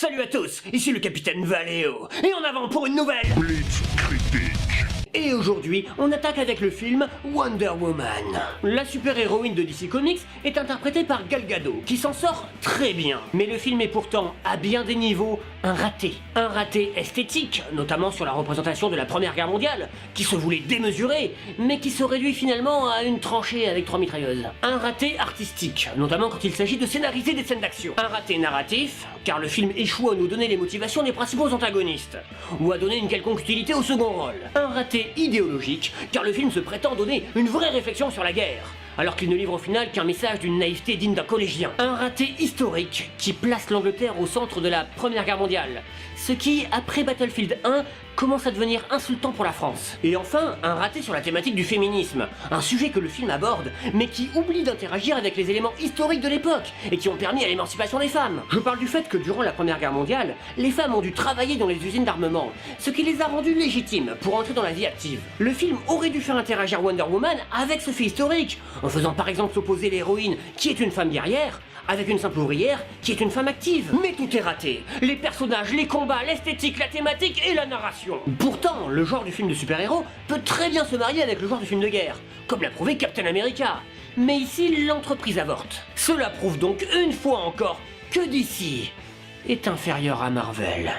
Salut à tous, ici le capitaine Valléo, et en avant pour une nouvelle Blitz critique. Et aujourd'hui, on attaque avec le film Wonder Woman. La super-héroïne de DC Comics est interprétée par Gal Gadot, qui s'en sort très bien. Mais le film est pourtant, à bien des niveaux, un raté. Un raté esthétique, notamment sur la représentation de la Première Guerre mondiale, qui se voulait démesurée, mais qui se réduit finalement à une tranchée avec 3 mitrailleuses. Un raté artistique, notamment quand il s'agit de scénariser des scènes d'action. Un raté narratif, car le film échoue à nous donner les motivations des principaux antagonistes, ou à donner une quelconque utilité au second rôle. Un raté idéologique, car le film se prétend donner une vraie réflexion sur la guerre, alors qu'il ne livre au final qu'un message d'une naïveté digne d'un collégien. Un raté historique, qui place l'Angleterre au centre de la Première Guerre mondiale, ce qui, après Battlefield 1, commence à devenir insultant pour la France. Et enfin, un raté sur la thématique du féminisme, un sujet que le film aborde, mais qui oublie d'interagir avec les éléments historiques de l'époque, et qui ont permis à l'émancipation des femmes. Je parle du fait que durant la Première Guerre mondiale, les femmes ont dû travailler dans les usines d'armement, ce qui les a rendues légitimes pour entrer dans la vie active. Le film aurait dû faire interagir Wonder Woman avec ce fait historique, en faisant par exemple s'opposer l'héroïne, qui est une femme guerrière, avec une simple ouvrière qui est une femme active. Mais tout est raté. Les personnages, les combats, l'esthétique, la thématique et la narration. Pourtant, le genre du film de super-héros peut très bien se marier avec le genre du film de guerre, comme l'a prouvé Captain America. Mais ici, l'entreprise avorte. Cela prouve donc une fois encore que DC est inférieur à Marvel.